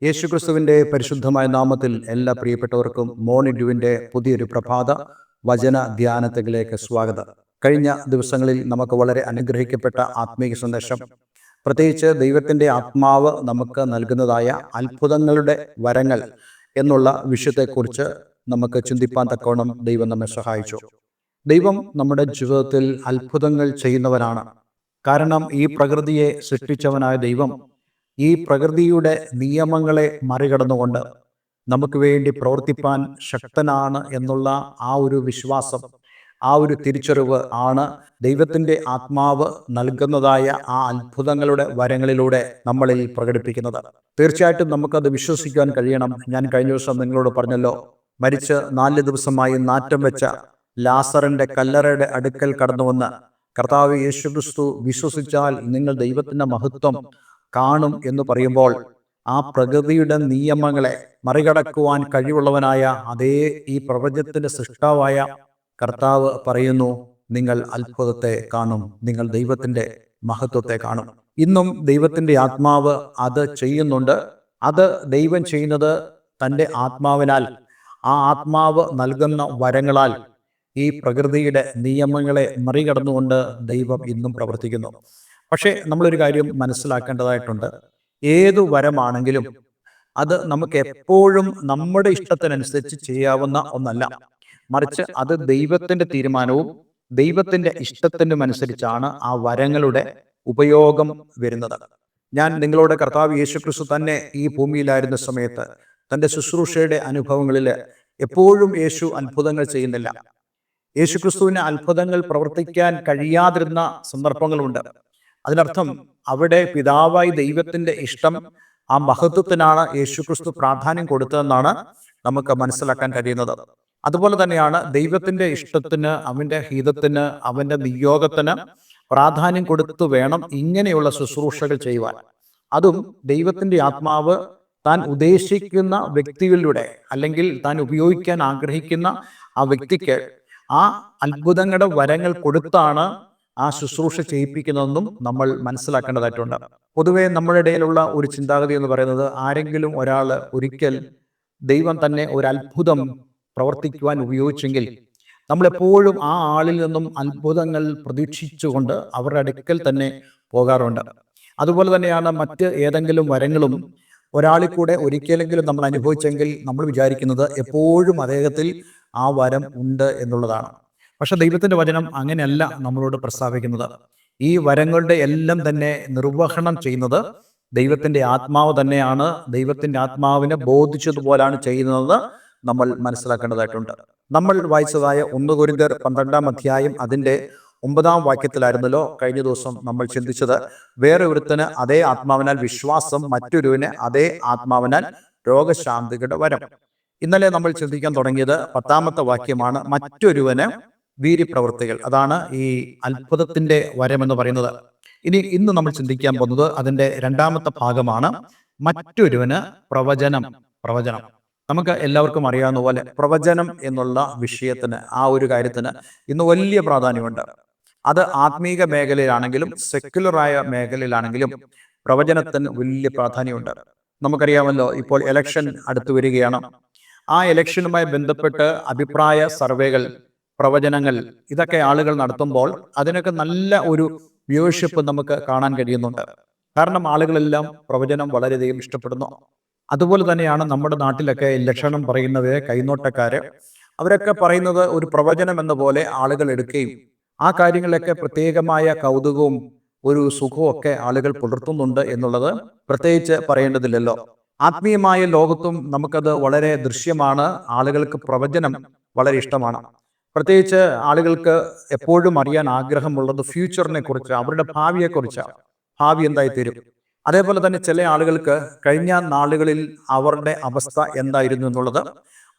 യേശുക്രിസ്തുവിന്റെ പരിശുദ്ധമായ നാമത്തിൽ എല്ലാ പ്രിയപ്പെട്ടവർക്കും മോർണിംഗ് പുതിയൊരു പ്രഭാത വചന ധ്യാനത്തിലേക്ക് സ്വാഗതം. കഴിഞ്ഞ ദിവസങ്ങളിൽ നമുക്ക് വളരെ അനുഗ്രഹിക്കപ്പെട്ട ആത്മീയ സന്ദേശം, പ്രത്യേകിച്ച് ദൈവത്തിൻ്റെ ആത്മാവ് നമുക്ക് നൽകുന്നതായ അത്ഭുതങ്ങളുടെ വരങ്ങൾ എന്നുള്ള വിഷയത്തെക്കുറിച്ച് നമുക്ക് ചിന്തിപ്പാൻ തക്കവണ്ണം ദൈവം നമ്മെ സഹായിച്ചു. ദൈവം നമ്മുടെ ജീവിതത്തിൽ അത്ഭുതങ്ങൾ ചെയ്യുന്നവനാണ്. കാരണം ഈ പ്രകൃതിയെ സൃഷ്ടിച്ചവനായ ദൈവം ഈ പ്രകൃതിയുടെ നിയമങ്ങളെ മറികടന്നുകൊണ്ട് നമുക്ക് വേണ്ടി പ്രവർത്തിപ്പാൻ ശക്തനാണ് എന്നുള്ള ആ ഒരു വിശ്വാസം, ആ ഒരു തിരിച്ചറിവ് ആണ് ദൈവത്തിൻ്റെ ആത്മാവ് നൽകുന്നതായ ആ അത്ഭുതങ്ങളുടെ വരങ്ങളിലൂടെ നമ്മളിൽ പ്രകടിപ്പിക്കുന്നത്. തീർച്ചയായിട്ടും നമുക്കത് വിശ്വസിക്കാൻ കഴിയണം. ഞാൻ കഴിഞ്ഞ ദിവസം നിങ്ങളോട് പറഞ്ഞല്ലോ, മരിച്ച് 4 ദിവസമായി നാറ്റം വെച്ച ലാസറിന്റെ കല്ലറയുടെ അടുക്കൽ കടന്നു വന്ന് കർത്താവ് യേശുക്രിസ്തു വിശ്വസിച്ചാൽ നിങ്ങൾ ദൈവത്തിൻ്റെ മഹത്വം കാണും എന്ന് പറയുമ്പോൾ, ആ പ്രകൃതിയുടെ നിയമങ്ങളെ മറികടക്കുവാൻ കഴിവുള്ളവനായ അതേ ഈ പ്രപഞ്ചത്തിന്റെ സൃഷ്ടാവായ കർത്താവ് പറയുന്നു, നിങ്ങൾ അത്ഭുതത്തെ കാണും, നിങ്ങൾ ദൈവത്തിന്റെ മഹത്വത്തെ കാണും. ഇന്നും ദൈവത്തിന്റെ ആത്മാവ് അത് ചെയ്യുന്നുണ്ട്. അത് ദൈവം ചെയ്യുന്നത് തൻ്റെ ആത്മാവിനാൽ, ആ ആത്മാവ് നൽകുന്ന വരങ്ങളാൽ ഈ പ്രകൃതിയുടെ നിയമങ്ങളെ മറികടന്നുകൊണ്ട് ദൈവം ഇന്നും പ്രവർത്തിക്കുന്നു. പക്ഷേ നമ്മളൊരു കാര്യം മനസ്സിലാക്കേണ്ടതായിട്ടുണ്ട്. ഏതു വരമാണെങ്കിലും അത് നമുക്ക് എപ്പോഴും നമ്മുടെ ഇഷ്ടത്തിനനുസരിച്ച് ചെയ്യാവുന്ന ഒന്നല്ല. മറിച്ച് അത് ദൈവത്തിന്റെ തീരുമാനവും ദൈവത്തിന്റെ ഇഷ്ടത്തിനും അനുസരിച്ചാണ് ആ വരങ്ങളുടെ ഉപയോഗം വരുന്നത്. ഞാൻ നിങ്ങളോട് കർത്താവ് യേശുക്രിസ്തു തന്നെ ഈ ഭൂമിയിലായിരുന്ന സമയത്ത് തൻ്റെ ശുശ്രൂഷയുടെ അനുഭവങ്ങളിൽ എപ്പോഴും യേശു അത്ഭുതങ്ങൾ ചെയ്യുന്നില്ല. യേശുക്രിസ്തുവിന് അത്ഭുതങ്ങൾ പ്രവർത്തിക്കാൻ കഴിയാതിരുന്ന സന്ദർഭങ്ങളുണ്ട്. അതിനർത്ഥം അവിടെ പിതാവായി ദൈവത്തിന്റെ ഇഷ്ടം, ആ മഹത്വത്തിനാണ് യേശുക്രിസ്തു പ്രാധാന്യം കൊടുത്തതെന്നാണ് നമുക്ക് മനസ്സിലാക്കാൻ കഴിയുന്നത്. അതുപോലെ തന്നെയാണ് ദൈവത്തിന്റെ ഇഷ്ടത്തിന്, അവന്റെ ഹിതത്തിന്, അവന്റെ നിയോഗത്തിന് പ്രാധാന്യം കൊടുത്തു വേണം ഇങ്ങനെയുള്ള ശുശ്രൂഷകൾ ചെയ്യുവാൻ. അതും ദൈവത്തിന്റെ ആത്മാവ് താൻ ഉദ്ദേശിക്കുന്ന വ്യക്തികളിലൂടെ, അല്ലെങ്കിൽ താൻ ഉപയോഗിക്കാൻ ആഗ്രഹിക്കുന്ന ആ വ്യക്തിക്ക് ആ അത്ഭുതങ്ങളുടെ വരങ്ങൾ കൊടുത്താണ് ആ ശുശ്രൂഷ ചെയ്യിപ്പിക്കുന്നതെന്നും നമ്മൾ മനസ്സിലാക്കേണ്ടതായിട്ടുണ്ട്. പൊതുവെ നമ്മുടെ ഇടയിലുള്ള ഒരു ചിന്താഗതി എന്ന് പറയുന്നത്, ആരെങ്കിലും ഒരാൾ ഒരിക്കൽ ദൈവം തന്നെ ഒരു അത്ഭുതം പ്രവർത്തിക്കുവാൻ ഉപയോഗിച്ചെങ്കിൽ നമ്മളെപ്പോഴും ആ ആളിൽ നിന്നും അത്ഭുതങ്ങൾ പ്രതീക്ഷിച്ചുകൊണ്ട് അവരുടെ അടുക്കൽ തന്നെ പോകാറുണ്ട്. അതുപോലെ തന്നെയാണ് മറ്റ് ഏതെങ്കിലും വരങ്ങളും ഒരാളിൽ കൂടെ ഒരിക്കലെങ്കിലും നമ്മൾ അനുഭവിച്ചെങ്കിൽ നമ്മൾ വിചാരിക്കുന്നത് എപ്പോഴും അദ്ദേഹത്തിൽ ആ വരം ഉണ്ട് എന്നുള്ളതാണ്. പക്ഷെ ദൈവത്തിന്റെ വചനം അങ്ങനെയല്ല നമ്മളോട് പ്രസ്താവിക്കുന്നത്. ഈ വരങ്ങളുടെ എല്ലാം തന്നെ നിർവഹണം ചെയ്യുന്നത് ദൈവത്തിന്റെ ആത്മാവ് തന്നെയാണ്. ദൈവത്തിന്റെ ആത്മാവിനെ ബോധിച്ചതുപോലാണ് ചെയ്യുന്നത് നമ്മൾ മനസ്സിലാക്കേണ്ടതായിട്ടുണ്ട്. നമ്മൾ വായിച്ചതായ 1 കൊരിന്ത്യർ 12-ാം അധ്യായം അതിൻ്റെ 9-ാം വാക്യത്തിലായിരുന്നല്ലോ കഴിഞ്ഞ ദിവസം നമ്മൾ ചിന്തിച്ചത്. വേറെ ഒരുത്തന് അതേ ആത്മാവിനാൽ വിശ്വാസം, മറ്റൊരുവിന് അതേ ആത്മാവിനാൽ രോഗശാന്തിയുടെ വരം. ഇന്നലെ നമ്മൾ ചിന്തിക്കാൻ തുടങ്ങിയത് 10-ാമത്തെ വാക്യമാണ്. മറ്റൊരുവന് വീര്യപ്രവൃത്തികൾ, അതാണ് ഈ അത്ഭുതത്തിന്റെ വരമെന്ന് പറയുന്നത്. ഇന്ന് നമ്മൾ ചിന്തിക്കാൻ പോകുന്നത് അതിന്റെ 2-ാമത്തെ ഭാഗമാണ്. മറ്റൊരുവന് പ്രവചനം. നമുക്ക് എല്ലാവർക്കും അറിയാവുന്ന പോലെ പ്രവചനം എന്നുള്ള വിഷയത്തിന്, ആ ഒരു കാര്യത്തിന് ഇന്ന് വലിയ പ്രാധാന്യമുണ്ട്. അത് ആത്മീക മേഖലയിലാണെങ്കിലും സെക്യുലറായ മേഖലയിലാണെങ്കിലും പ്രവചനത്തിന് വലിയ പ്രാധാന്യമുണ്ട്. നമുക്കറിയാമല്ലോ, ഇപ്പോൾ ഇലക്ഷൻ അടുത്തു വരികയാണ്. ആ ഇലക്ഷനുമായി ബന്ധപ്പെട്ട് അഭിപ്രായ സർവേകൾ, പ്രവചനങ്ങൾ, ഇതൊക്കെ ആളുകൾ നടത്തുമ്പോൾ അതിനൊക്കെ നല്ല ഒരു വ്യൂവർഷിപ്പ് നമുക്ക് കാണാൻ കഴിയുന്നുണ്ട്. കാരണം ആളുകളെല്ലാം പ്രവചനം വളരെയധികം ഇഷ്ടപ്പെടുന്നു. അതുപോലെ തന്നെയാണ് നമ്മുടെ നാട്ടിലൊക്കെ ലക്ഷണം പറയുന്നവരെ കൈനോട്ടക്കാര്, അവരൊക്കെ പറയുന്നത് ഒരു പ്രവചനം എന്ന പോലെ ആളുകൾ എടുക്കുകയും ആ കാര്യങ്ങളിലൊക്കെ പ്രത്യേകമായ കൗതുകവും ഒരു സുഖവും ഒക്കെ ആളുകൾ പുലർത്തുന്നുണ്ട് എന്നുള്ളത് പ്രത്യേകിച്ച് പറയേണ്ടതില്ലല്ലോ. ആത്മീയമായ ലോകത്തും നമുക്കത് വളരെ ദൃശ്യമാണ്. ആളുകൾക്ക് പ്രവചനം വളരെ ഇഷ്ടമാണ്. പ്രത്യേകിച്ച് ആളുകൾക്ക് എപ്പോഴും അറിയാൻ ആഗ്രഹമുള്ളത് ഫ്യൂച്ചറിനെ കുറിച്ച്, അവരുടെ ഭാവിയെക്കുറിച്ച്, ഭാവി എന്തായിത്തീരും. അതേപോലെ തന്നെ ചില ആളുകൾക്ക് കഴിഞ്ഞ നാളുകളിൽ അവരുടെ അവസ്ഥ എന്തായിരുന്നു എന്നുള്ളത്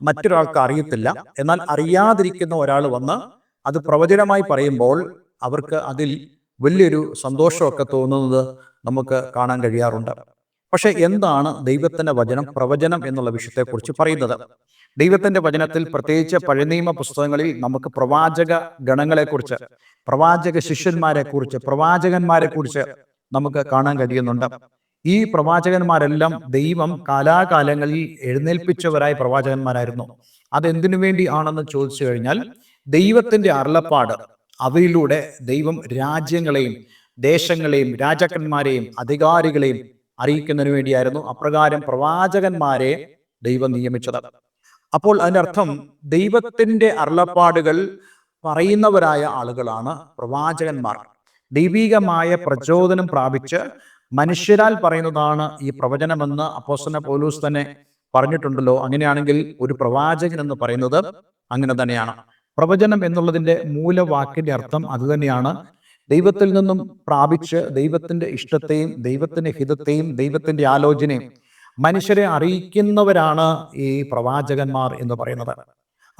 മറ്റൊരാൾക്ക് അറിയത്തില്ല. എന്നാൽ അറിയാതിരിക്കുന്ന ഒരാൾ വന്ന് അത് പ്രവചനമായി പറയുമ്പോൾ അവർക്ക് അതിൽ വലിയൊരു സന്തോഷമൊക്കെ തോന്നുന്നത് നമുക്ക് കാണാൻ കഴിയാറുണ്ട്. പക്ഷെ എന്താണ് ദൈവത്തിന്റെ വചനം പ്രവചനം എന്നുള്ള വിഷയത്തെക്കുറിച്ച് പറയുന്നത്? ദൈവത്തിന്റെ വചനത്തിൽ, പ്രത്യേകിച്ച് പഴയ നിയമ പുസ്തകങ്ങളിൽ നമുക്ക് പ്രവാചക ഗണങ്ങളെക്കുറിച്ച്, പ്രവാചക ശിഷ്യന്മാരെ കുറിച്ച്, പ്രവാചകന്മാരെ കുറിച്ച് നമുക്ക് കാണാൻ കഴിയുന്നുണ്ട്. ഈ പ്രവാചകന്മാരെല്ലാം ദൈവം കാലാകാലങ്ങളിൽ എഴുന്നേൽപ്പിച്ചവരായ പ്രവാചകന്മാരായിരുന്നു. അതെന്തിനു വേണ്ടി ആണെന്ന് ചോദിച്ചു കഴിഞ്ഞാൽ, ദൈവത്തിന്റെ അരുളപ്പാട് അവയിലൂടെ ദൈവം രാജ്യങ്ങളെയും ദേശങ്ങളെയും രാജാക്കന്മാരെയും അധികാരികളെയും അറിയിക്കുന്നതിന് വേണ്ടിയായിരുന്നു അപ്രകാരം പ്രവാചകന്മാരെ ദൈവം നിയമിച്ചത്. അപ്പോൾ അതിന്റെ അർത്ഥം, ദൈവത്തിന്റെ അരുളപ്പാടുകൾ പറയുന്നവരായ ആളുകളാണ് പ്രവാചകന്മാർ. ദൈവികമായ പ്രചോദനം പ്രാപിച്ച് മനുഷ്യരാൽ പറയുന്നതാണ് ഈ പ്രവചനമെന്ന് അപ്പോസ്തലനായ പൗലോസ് തന്നെ പറഞ്ഞിട്ടുണ്ടല്ലോ. അങ്ങനെയാണെങ്കിൽ ഒരു പ്രവാചകൻ എന്ന് പറയുന്നത് അങ്ങനെ തന്നെയാണ്. പ്രവചനം എന്നുള്ളതിന്റെ മൂലവാക്കിന്റെ അർത്ഥം അതുതന്നെയാണ്. ദൈവത്തിൽ നിന്നും പ്രാപിച്ച് ദൈവത്തിന്റെ ഇഷ്ടത്തെയും ദൈവത്തിന്റെ ഹിതത്തെയും ദൈവത്തിന്റെ ആലോചനയും മനുഷ്യരെ അറിയിക്കുന്നവരാണ് ഈ പ്രവാചകന്മാർ എന്ന് പറയുന്നത്.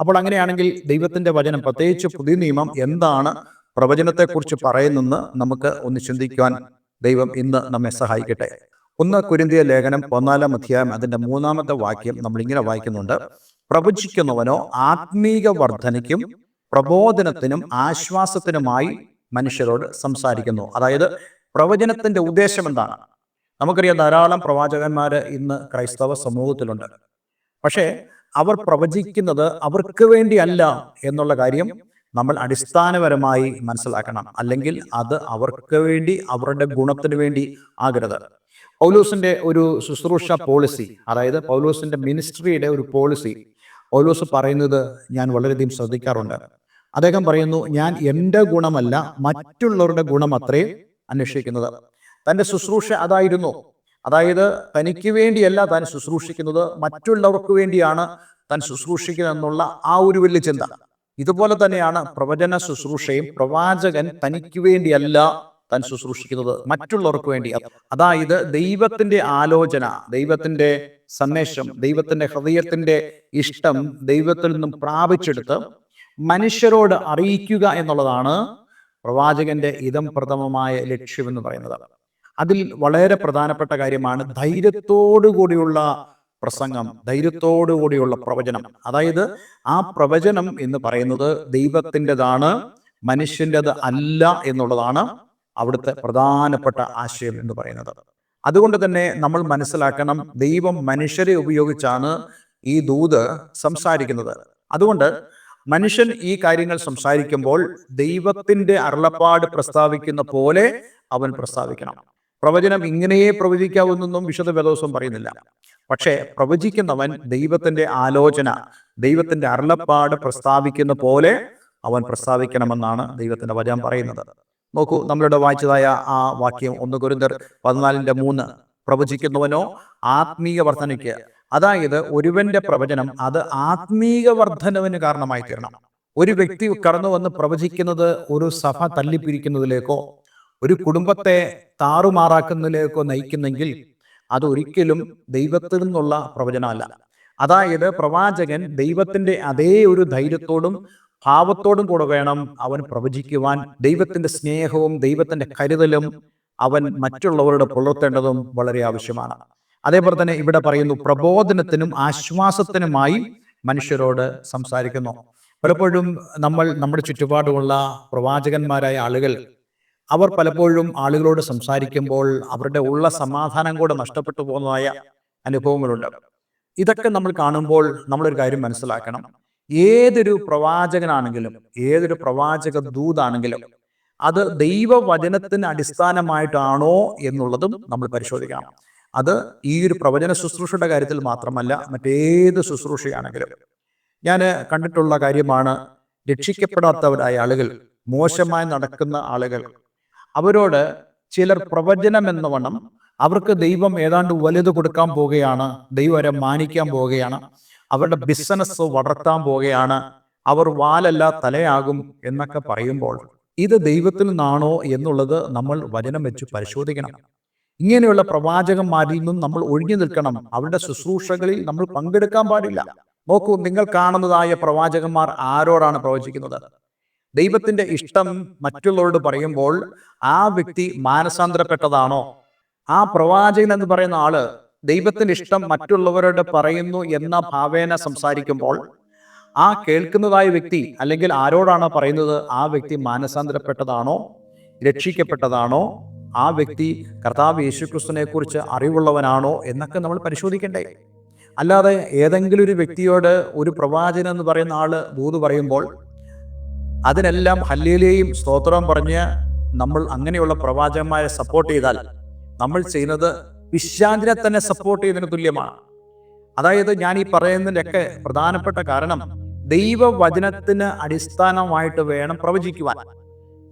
അപ്പോൾ അങ്ങനെയാണെങ്കിൽ ദൈവത്തിന്റെ വചനം, പ്രത്യേകിച്ച് പുതിയ നിയമം, എന്താണ് പ്രവചനത്തെക്കുറിച്ച് പറയുന്നെന്ന് നമുക്ക് ഒന്ന് ചിന്തിക്കുവാൻ ദൈവം ഇന്ന് നമ്മെ സഹായിക്കട്ടെ. 1 കൊരിന്ത്യർ ലേഖനം 14 അധ്യായം അതിന്റെ 3-ാമത്തെ വാക്യം നമ്മൾ ഇങ്ങനെ വായിക്കുന്നുണ്ട്: പ്രവചിക്കുന്നവനോ ആത്മീക വർധനയ്ക്കും പ്രബോധനത്തിനും ആശ്വാസത്തിനുമായി മനുഷ്യരോട് സംസാരിക്കുന്നു. അതായത് പ്രവചനത്തിന്റെ ഉദ്ദേശം എന്താണ്? നമുക്കറിയാം, ധാരാളം പ്രവാചകന്മാർ ഇന്ന് ക്രൈസ്തവ സമൂഹത്തിലുണ്ട്. പക്ഷേ അവർ പ്രവചിക്കുന്നത് അവർക്ക് വേണ്ടിയല്ല എന്നുള്ള കാര്യം നമ്മൾ അടിസ്ഥാനപരമായി മനസ്സിലാക്കണം. അല്ലെങ്കിൽ അത് അവർക്ക് വേണ്ടി, അവരുടെ ഗുണത്തിന് വേണ്ടി ആകരുത്. പൗലോസിന്റെ ഒരു ശുശ്രൂഷ പോളിസി, അതായത് പൗലോസിന്റെ മിനിസ്ട്രിയുടെ ഒരു പോളിസി പൗലോസ് പറയുന്നത് ഞാൻ വളരെയധികം ശ്രദ്ധിക്കാറുണ്ട്. അദ്ദേഹം പറയുന്നു, ഞാൻ എൻ്റെ ഗുണമല്ല മറ്റുള്ളവരുടെ ഗുണം അത്രേ അന്വേഷിക്കുന്നത്. തൻ്റെ ശുശ്രൂഷ അതായിരുന്നു. അതായത് തനിക്ക് വേണ്ടിയല്ല താൻ ശുശ്രൂഷിക്കുന്നത്, മറ്റുള്ളവർക്ക് വേണ്ടിയാണ് താൻ ശുശ്രൂഷിക്കുന്നത് എന്നുള്ള ആ ഒരു വലിയ ചിന്ത. ഇതുപോലെ തന്നെയാണ് പ്രവചന ശുശ്രൂഷയും. പ്രവാചകൻ തനിക്ക് വേണ്ടിയല്ല താൻ ശുശ്രൂഷിക്കുന്നത്, മറ്റുള്ളവർക്ക് വേണ്ടി. അതായത് ദൈവത്തിന്റെ ആലോചന, ദൈവത്തിന്റെ സന്ദേശം, ദൈവത്തിന്റെ ഹൃദയത്തിന്റെ ഇഷ്ടം ദൈവത്തിൽ നിന്നും പ്രാപിച്ചെടുത്ത് മനുഷ്യരോട് അറിയിക്കുക എന്നുള്ളതാണ് പ്രവാചകന്റെ ഇദം പ്രഥമമായ ലക്ഷ്യമെന്ന് പറയുന്നത്. അതിൽ വളരെ പ്രധാനപ്പെട്ട കാര്യമാണ് ധൈര്യത്തോടു കൂടിയുള്ള പ്രസംഗം, ധൈര്യത്തോടു കൂടിയുള്ള പ്രവചനം. അതായത് ആ പ്രവചനം എന്ന് പറയുന്നത് ദൈവത്തിൻ്റെതാണ്, മനുഷ്യൻ്റെത് അല്ല എന്നുള്ളതാണ് അവിടുത്തെ പ്രധാനപ്പെട്ട ആശയം എന്ന് പറയുന്നത്. അതുകൊണ്ട് തന്നെ നമ്മൾ മനസ്സിലാക്കണം, ദൈവം മനുഷ്യരെ ഉപയോഗിച്ചാണ് ഈ ദൂത് സംസാരിക്കുന്നത്. അതുകൊണ്ട് മനുഷ്യൻ ഈ കാര്യങ്ങൾ സംസാരിക്കുമ്പോൾ ദൈവത്തിന്റെ അരുളപ്പാട് പ്രസ്താവിക്കുന്ന പോലെ അവൻ പ്രസ്താവിക്കണം. പ്രവചനം ഇങ്ങനെയേ പ്രവചിക്കാവുന്നൊന്നും വിശുദ്ധ വേദോസം പറയുന്നില്ല. പക്ഷേ പ്രവചിക്കുന്നവൻ ദൈവത്തിന്റെ ആലോചന, ദൈവത്തിന്റെ അരുളപ്പാട് പ്രസ്താവിക്കുന്ന പോലെ അവൻ പ്രസ്താവിക്കണമെന്നാണ് ദൈവത്തിന്റെ വചനം പറയുന്നത്. നോക്കൂ, നമ്മളിവിടെ വായിച്ചതായ ആ വാക്യം 1 കൊരിന്ത്യർ 14:3, പ്രവചിക്കുന്നവനോ ആത്മീയ വർധനയ്ക്ക്. അതായത് ഒരുവന്റെ പ്രവചനം അത് ആത്മീക വർധനവിന് കാരണമായി തീരണം. ഒരു വ്യക്തി കടന്നു വന്ന് പ്രവചിക്കുന്നത് ഒരു സഭ തല്ലിപ്പിരിക്കുന്നതിലേക്കോ ഒരു കുടുംബത്തെ താറുമാറാക്കുന്നതിലേക്കോ നയിക്കുന്നെങ്കിൽ അതൊരിക്കലും ദൈവത്തിൽ നിന്നുള്ള പ്രവചനമല്ല. അതായത് പ്രവാചകൻ ദൈവത്തിന്റെ അതേ ഒരു ധൈര്യത്തോടും ഭാവത്തോടും കൂടെ വേണം അവൻ പ്രവചിക്കുവാൻ. ദൈവത്തിന്റെ സ്നേഹവും ദൈവത്തിന്റെ കരുതലും അവൻ മറ്റുള്ളവരോട് പുലർത്തേണ്ടതും വളരെ ആവശ്യമാണ്. അതേപോലെ തന്നെ ഇവിടെ പറയുന്നു, പ്രബോധനത്തിനും ആശ്വാസത്തിനുമായി മനുഷ്യരോട് സംസാരിക്കുന്നു. പലപ്പോഴും നമ്മുടെ ചുറ്റുപാടുമുള്ള പ്രവാചകന്മാരായ ആളുകൾ, അവർ പലപ്പോഴും ആളുകളോട് സംസാരിക്കുമ്പോൾ അവരുടെ ഉള്ള സമാധാനം കൂടെ നഷ്ടപ്പെട്ടു പോകുന്നതായ അനുഭവങ്ങളുണ്ട്. ഇതൊക്കെ നമ്മൾ കാണുമ്പോൾ നമ്മളൊരു കാര്യം മനസ്സിലാക്കണം. ഏതൊരു പ്രവാചകനാണെങ്കിലും, ഏതൊരു പ്രവാചക ദൂതാണെങ്കിലും അത് ദൈവവചനത്തിന് അടിസ്ഥാനമായിട്ടാണോ എന്നുള്ളതും നമ്മൾ പരിശോധിക്കണം. അത് ഈ ഒരു പ്രവചന ശുശ്രൂഷയുടെ കാര്യത്തിൽ മാത്രമല്ല, മറ്റേത് ശുശ്രൂഷയാണെങ്കിലും. ഞാൻ കണ്ടിട്ടുള്ള കാര്യമാണ്, രക്ഷിക്കപ്പെടാത്തവരായ ആളുകൾ, മോശമായി നടക്കുന്ന ആളുകൾ, അവരോട് ചിലർ പ്രവചനം എന്ന വണ്ണം അവർക്ക് ദൈവം ഏതാണ്ട് വലുത് കൊടുക്കാൻ പോവുകയാണ്, ദൈവം അവരെ മാനിക്കാൻ പോവുകയാണ്, അവരുടെ ബിസിനസ് വളർത്താൻ പോവുകയാണ്, അവർ വാലല്ല തലയാകും എന്നൊക്കെ പറയുമ്പോൾ ഇത് ദൈവത്തിൽ നിന്നാണോ എന്നുള്ളത് നമ്മൾ വചനം വെച്ച് പരിശോധിക്കണം. ഇങ്ങനെയുള്ള പ്രവാചകന്മാരിൽ നിന്നും നമ്മൾ ഒഴിഞ്ഞു നിൽക്കണം. അവരുടെ ശുശ്രൂഷകളിൽ നമ്മൾ പങ്കെടുക്കാൻ പാടില്ല. നോക്കൂ, നിങ്ങൾ കാണുന്നതായ പ്രവാചകന്മാർ ആരോടാണ് പ്രവചിക്കുന്നത്? ദൈവത്തിന്റെ ഇഷ്ടം മറ്റുള്ളവരോട് പറയുമ്പോൾ ആ വ്യക്തി മാനസാന്തരപ്പെട്ടതാണോ? ആ പ്രവാചകൻ എന്ന് പറയുന്ന ആള് ദൈവത്തിന്റെ ഇഷ്ടം മറ്റുള്ളവരോട് പറയുന്നു എന്ന ഭാവേന സംസാരിക്കുമ്പോൾ ആ കേൾക്കുന്നതായ വ്യക്തി അല്ലെങ്കിൽ ആരോടാണോ പറയുന്നത് ആ വ്യക്തി മാനസാന്തരപ്പെട്ടതാണോ, രക്ഷിക്കപ്പെട്ടതാണോ, ആ വ്യക്തി കർത്താവ് യേശുക്രിസ്തുവിനെ കുറിച്ച് അറിവുള്ളവനാണോ എന്നൊക്കെ നമ്മൾ പരിശോധിക്കണ്ടേ. അല്ലാതെ ഏതെങ്കിലും ഒരു വ്യക്തിയോട് ഒരു പ്രവാചകൻ എന്ന് പറയുന്ന ആൾ ദൂത് പറയുമ്പോൾ അതിനെല്ലാം ഹല്ലേലൂയയും സ്തോത്രവും പറഞ്ഞ് നമ്മൾ അങ്ങനെയുള്ള പ്രവാചകന്മാരെ സപ്പോർട്ട് ചെയ്താൽ നമ്മൾ ചെയ്യുന്നത് പിശാചിനെ തന്നെ സപ്പോർട്ട് ചെയ്യുന്നതിന് തുല്യമാണ്. അതായത് ഞാൻ ഈ പറയുന്നതിൻ്റെയൊക്കെ പ്രധാനപ്പെട്ട കാരണം ദൈവവചനത്തിന് അടിസ്ഥാനമായിട്ട് വേണം പ്രവചിക്കുവാൻ.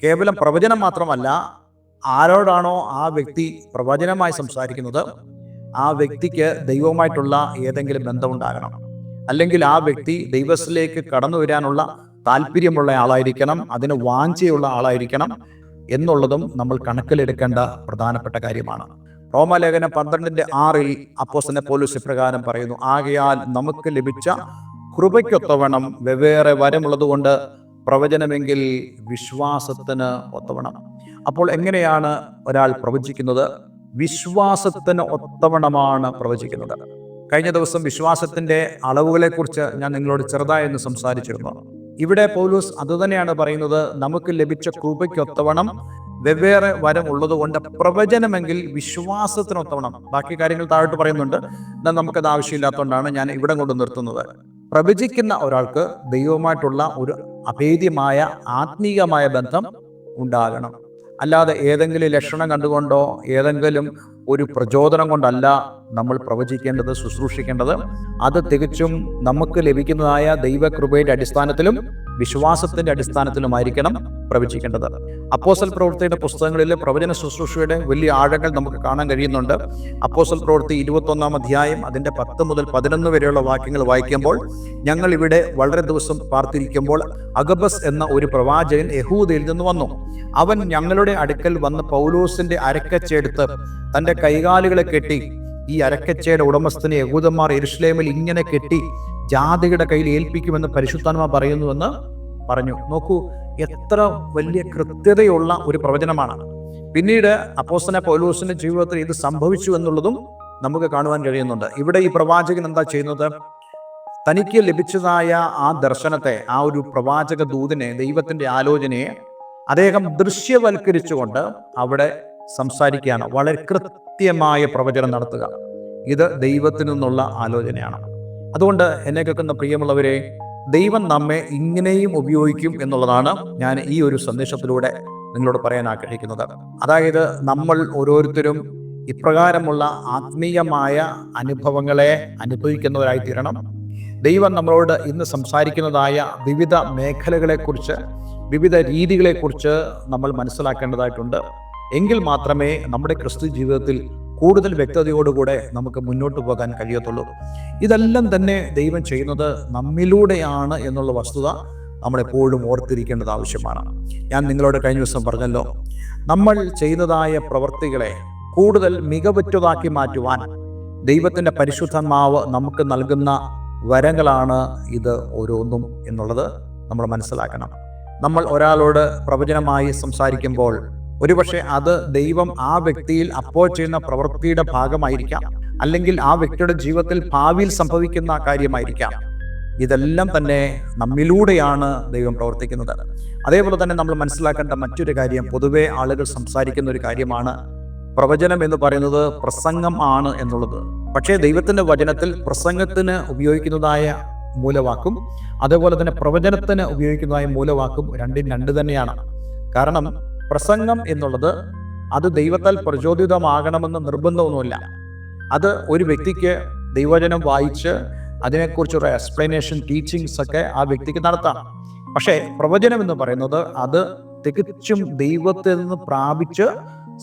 കേവലം പ്രവചനം മാത്രമല്ല, ആരോടാണോ ആ വ്യക്തി പ്രവചനമായി സംസാരിക്കുന്നത് ആ വ്യക്തിക്ക് ദൈവവുമായിട്ടുള്ള ഏതെങ്കിലും ബന്ധമുണ്ടാകണം. അല്ലെങ്കിൽ ആ വ്യക്തി ദൈവത്തിലേക്ക് കടന്നു വരാനുള്ള താല്പര്യമുള്ള ആളായിരിക്കണം, അതിന് വാഞ്ചയുള്ള ആളായിരിക്കണം എന്നുള്ളതും നമ്മൾ കണക്കിലെടുക്കേണ്ട പ്രധാനപ്പെട്ട കാര്യമാണ്. റോമാലേഖനം 12:6 അപ്പോസ്തലൻ പൗലോസ് ഇപ്രകാരം പറയുന്നു: ആകയാൽ നമുക്ക് ലഭിച്ച കൃപയ്ക്കൊത്തവണ്ണം വെവ്വേറെ വരമുള്ളതുകൊണ്ട് പ്രവചനമെങ്കിൽ വിശ്വാസത്തിന് ഒത്തവണ്ണം. അപ്പോൾ എങ്ങനെയാണ് ഒരാൾ പ്രവചിക്കുന്നത്? വിശ്വാസത്തിന് ഒത്തവണ്ണമാണ് പ്രവചിക്കുന്നത്. കഴിഞ്ഞ ദിവസം വിശ്വാസത്തിന്റെ അളവുകളെക്കുറിച്ച് ഞാൻ നിങ്ങളോട് ചെറുതായി ഒന്ന് സംസാരിച്ചിരുന്നു. ഇവിടെ പൗലോസ് അതുതന്നെയാണ് പറയുന്നത്. നമുക്ക് ലഭിച്ച കൃപയ്ക്കൊത്തവണ്ണം വെവ്വേറെ വരം ഉള്ളതുകൊണ്ട് പ്രവചനമെങ്കിൽ വിശ്വാസത്തിനൊത്തവണ്ണം. ബാക്കി കാര്യങ്ങൾ താഴോട്ട് പറയുന്നുണ്ട്, എന്നാൽ നമുക്കത് ആവശ്യമില്ലാത്തതുകൊണ്ടാണ് ഞാൻ ഇവിടെ കൊണ്ട് നിർത്തുന്നത്. പ്രവചിക്കുന്ന ഒരാൾക്ക് ദൈവവുമായിട്ടുള്ള ഒരു അഭേദ്യമായ ആത്മീയമായ ബന്ധം ഉണ്ടാകണം. അല്ലാതെ ഏതെങ്കിലും ലക്ഷണം കണ്ടുകൊണ്ടോ ഏതെങ്കിലും ഒരു പ്രചോദനം കൊണ്ടല്ല നമ്മൾ പ്രവചിക്കേണ്ടത്, ശുശ്രൂഷിക്കേണ്ടത്. അത് തികച്ചും നമുക്ക് ലഭിക്കുന്നതായ ദൈവകൃപയുടെ അടിസ്ഥാനത്തിലും വിശ്വാസത്തിന്റെ അടിസ്ഥാനത്തിലുമായിരിക്കണം പ്രവചിക്കേണ്ടത്. അപ്പോസ്തല പ്രവൃത്തിയുടെ പുസ്തകങ്ങളിൽ പ്രവചന ശുശ്രൂഷയുടെ വലിയ ആഴങ്ങൾ നമുക്ക് കാണാൻ കഴിയുന്നുണ്ട്. അപ്പോസ്തല പ്രവൃത്തി 21 അധ്യായം അതിന്റെ 10 മുതൽ 11 വരെയുള്ള വാക്യങ്ങൾ വായിക്കുമ്പോൾ, ഞങ്ങൾ ഇവിടെ വളരെ ദിവസം പാർത്തിരിക്കുമ്പോൾ അഗബസ് എന്ന ഒരു പ്രവാചകൻ യഹൂദയിൽ നിന്ന് വന്നു. അവൻ ഞങ്ങളുടെ അടുക്കൽ വന്ന് പൗലോസിന്റെ അരക്കച്ചയെടുത്ത് തന്റെ കൈകാലുകളെ കെട്ടി, ഈ അരക്കച്ചയുടെ ഉടമസ്ഥനെ യഹൂദന്മാർ യെരൂശലേമിൽ ഇങ്ങനെ കെട്ടി ജാതികളുടെ കയ്യിൽ ഏൽപ്പിക്കുമെന്ന് പരിശുദ്ധാത്മാവ് പറയുന്നുവെന്ന് പറഞ്ഞു. നോക്കൂ, എത്ര വലിയ കൃത്യതയുള്ള ഒരു പ്രവചനമാണ്. പിന്നീട് അപ്പോസ്തലൻ പൗലോസിന്റെ ജീവിതത്തിൽ ഇത് സംഭവിച്ചു എന്നുള്ളതും നമുക്ക് കാണുവാൻ കഴിയുന്നുണ്ട്. ഇവിടെ ഈ പ്രവാചകൻ എന്താ ചെയ്യുന്നത്? തനിക്ക് ലഭിച്ചതായ ആ ദർശനത്തെ, ആ ഒരു പ്രവാചക ദൂതിനെ, ദൈവത്തിന്റെ ആലോചനയെ അദ്ദേഹം ദൃശ്യവൽക്കരിച്ചുകൊണ്ട് അവിടെ സംസാരിക്കുകയാണ്. വളരെ കൃത്യമായ പ്രവചനം നടത്തുക. ഇത് ദൈവത്തിൽ നിന്നുള്ള ആലോചനയാണ്. അതുകൊണ്ട് എന്നെ കേൾക്കുന്ന പ്രിയമുള്ളവരെ, ദൈവം നമ്മെ ഇങ്ങനെയും ഉപയോഗിക്കും എന്നുള്ളതാണ് ഞാൻ ഈ ഒരു സന്ദേശത്തിലൂടെ നിങ്ങളോട് പറയാൻ ആഗ്രഹിക്കുന്നത്. അതായത് നമ്മൾ ഓരോരുത്തരും ഇപ്രകാരമുള്ള ആത്മീയമായ അനുഭവങ്ങളെ അനുഭവിക്കുന്നവരായി തീരണം. ദൈവം നമ്മളോട് ഇന്ന് സംസാരിക്കുന്നതായ വിവിധ മേഖലകളെക്കുറിച്ച്, വിവിധ രീതികളെക്കുറിച്ച് നമ്മൾ മനസ്സിലാക്കേണ്ടതായിട്ടുണ്ട്. എങ്കിൽ മാത്രമേ നമ്മുടെ ക്രിസ്തു ജീവിതത്തിൽ കൂടുതൽ വ്യക്തതയോടുകൂടെ നമുക്ക് മുന്നോട്ട് പോകാൻ കഴിയത്തുള്ളൂ. ഇതെല്ലാം തന്നെ ദൈവം ചെയ്യുന്നത് നമ്മിലൂടെയാണ് എന്നുള്ള വസ്തുത നമ്മളെപ്പോഴും ഓർത്തിരിക്കേണ്ടത് ആവശ്യമാണ്. ഞാൻ നിങ്ങളോട് കഴിഞ്ഞ ദിവസം പറഞ്ഞല്ലോ, നമ്മൾ ചെയ്യുന്നതായ പ്രവൃത്തികളെ കൂടുതൽ മികവുറ്റതാക്കി മാറ്റുവാൻ ദൈവത്തിൻ്റെ പരിശുദ്ധാത്മാവ് നമുക്ക് നൽകുന്ന വരങ്ങളാണ് ഇത് ഓരോന്നും എന്നുള്ളത് നമ്മൾ മനസ്സിലാക്കണം. നമ്മൾ ഒരാളോട് പ്രവചനമായി സംസാരിക്കുമ്പോൾ ഒരുപക്ഷെ അത് ദൈവം ആ വ്യക്തിയിൽ അപ്പോൾ ചെയ്യുന്ന പ്രവൃത്തിയുടെ ഭാഗമായിരിക്കാം, അല്ലെങ്കിൽ ആ വ്യക്തിയുടെ ജീവിതത്തിൽ ഭാവിയിൽ സംഭവിക്കുന്ന കാര്യമായിരിക്കാം. ഇതെല്ലാം തന്നെ നമ്മിലൂടെയാണ് ദൈവം പ്രവർത്തിക്കുന്നത്. അതേപോലെ തന്നെ നമ്മൾ മനസ്സിലാക്കേണ്ട മറ്റൊരു കാര്യം, പൊതുവെ ആളുകൾ സംസാരിക്കുന്ന ഒരു കാര്യമാണ് പ്രവചനം എന്ന് പറയുന്നത് പ്രസംഗം ആണ് എന്നുള്ളത്. പക്ഷേ ദൈവത്തിന്റെ വചനത്തിൽ പ്രസംഗത്തിന് ഉപയോഗിക്കുന്നതായ മൂലവാക്കും അതേപോലെ തന്നെ പ്രവചനത്തിന് ഉപയോഗിക്കുന്നതായ മൂലവാക്കും രണ്ടും രണ്ട് തന്നെയാണ്. കാരണം പ്രസംഗം എന്നുള്ളത് അത് ദൈവത്താൽ പ്രചോദിതമാകണമെന്ന് നിർബന്ധമൊന്നുമില്ല. അത് ഒരു വ്യക്തിക്ക് ദൈവവചനം വായിച്ച് അതിനെക്കുറിച്ചൊരു എക്സ്പ്ലനേഷൻ, ടീച്ചിങ്സ് ഒക്കെ ആ വ്യക്തിക്ക് നടത്താം. പക്ഷേ പ്രവചനം എന്ന് പറയുന്നത് അത് തികച്ചും ദൈവത്തിൽ നിന്ന് പ്രാപിച്ച്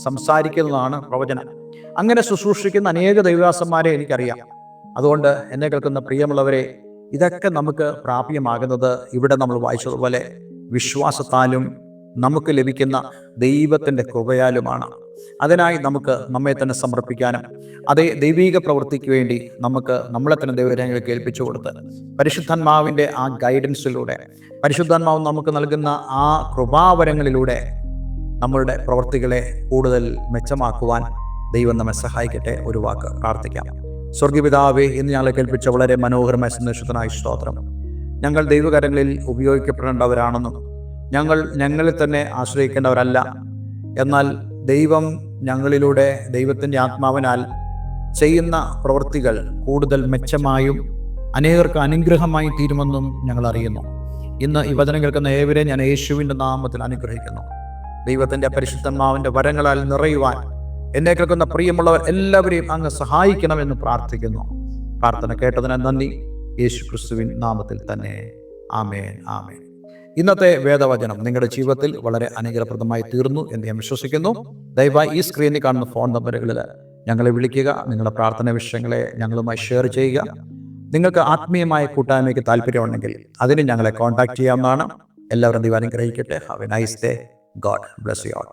സംസാരിക്കുന്നതാണ് പ്രവചനം. അങ്ങനെ ശുശ്രൂഷിക്കുന്ന അനേക ദൈവദാസന്മാരെ എനിക്കറിയാം. അതുകൊണ്ട് എന്നെ കേൾക്കുന്ന പ്രിയമുള്ളവരെ, ഇതൊക്കെ നമുക്ക് പ്രാപ്യമാകുന്നത് ഇവിടെ നമ്മൾ വായിച്ചതുപോലെ വിശ്വാസത്താലും നമുക്ക് ലഭിക്കുന്ന ദൈവത്തിൻ്റെ കൃപയാലുമാണ്. അതിനായി നമുക്ക് നമ്മെ തന്നെ സമർപ്പിക്കാനും അതേ ദൈവിക പ്രവൃത്തിക്ക് വേണ്ടി നമുക്ക് നമ്മളെ തന്നെ ദൈവകരങ്ങളിലേക്ക് ഏൽപ്പിച്ചു കൊടുത്ത് പരിശുദ്ധാത്മാവിൻ്റെ ആ ഗൈഡൻസിലൂടെ, പരിശുദ്ധാത്മാവ് നമുക്ക് നൽകുന്ന ആ കൃപാവരങ്ങളിലൂടെ നമ്മളുടെ പ്രവൃത്തികളെ കൂടുതൽ മെച്ചമാക്കുവാൻ ദൈവം നമ്മെ സഹായിക്കട്ടെ. ഒരു വാക്ക് പ്രാർത്ഥിക്കാം. സ്വർഗപിതാവേ, ഇന്ന് ഞങ്ങളെ കേൾപ്പിച്ച വളരെ മനോഹരമായ സന്ദേശത്തിനായി സ്തോത്രം. ഞങ്ങൾ ദൈവകരങ്ങളിൽ ഉപയോഗിക്കപ്പെടേണ്ടവരാണെന്നും ഞങ്ങളിൽ തന്നെ ആശ്രയിക്കേണ്ടവരല്ല, എന്നാൽ ദൈവം ഞങ്ങളിലൂടെ ദൈവത്തിൻ്റെ ആത്മാവിനാൽ ചെയ്യുന്ന പ്രവൃത്തികൾ കൂടുതൽ മെച്ചമായും അനേകർക്ക് അനുഗ്രഹമായി തീരുമെന്നും ഞങ്ങൾ അറിയുന്നു. ഇന്ന് ഈ വചനം കേൾക്കുന്ന ഏവരെ ഞാൻ യേശുവിൻ്റെ നാമത്തിൽ അനുഗ്രഹിക്കുന്നു. ദൈവത്തിൻ്റെ പരിശുദ്ധാത്മാവിൻ്റെ വരങ്ങളാൽ നിറയുവാൻ എന്നെ കേൾക്കുന്ന പ്രിയമുള്ളവർ എല്ലാവരെയും അങ്ങ് സഹായിക്കണമെന്ന് പ്രാർത്ഥിക്കുന്നു. പ്രാർത്ഥന കേട്ടതിന് നന്ദി. യേശു ക്രിസ്തുവിൻ നാമത്തിൽ തന്നെ. ആമേൻ, ആമേൻ. ഇന്നത്തെ വേദവചനം നിങ്ങളുടെ ജീവിതത്തിൽ വളരെ അനുഗ്രഹപ്രദമായി തീർന്നു എന്ന് ഞാൻ വിശ്വസിക്കുന്നു. ദയവായി ഈ സ്ക്രീനിൽ കാണുന്ന ഫോൺ നമ്പറുകളിൽ ഞങ്ങളെ വിളിക്കുക. നിങ്ങളുടെ പ്രാർത്ഥന വിഷയങ്ങളെ ഞങ്ങളുമായി ഷെയർ ചെയ്യുക. നിങ്ങൾക്ക് ആത്മീയമായ കൂട്ടായ്മയ്ക്ക് താല്പര്യമുണ്ടെങ്കിൽ അതിന് ഞങ്ങളെ കോൺടാക്ട് ചെയ്യാവുന്നതാണ്. എല്ലാവരും ദൈവം അനുഗ്രഹിക്കട്ടെ. Have A nice day. God bless you all.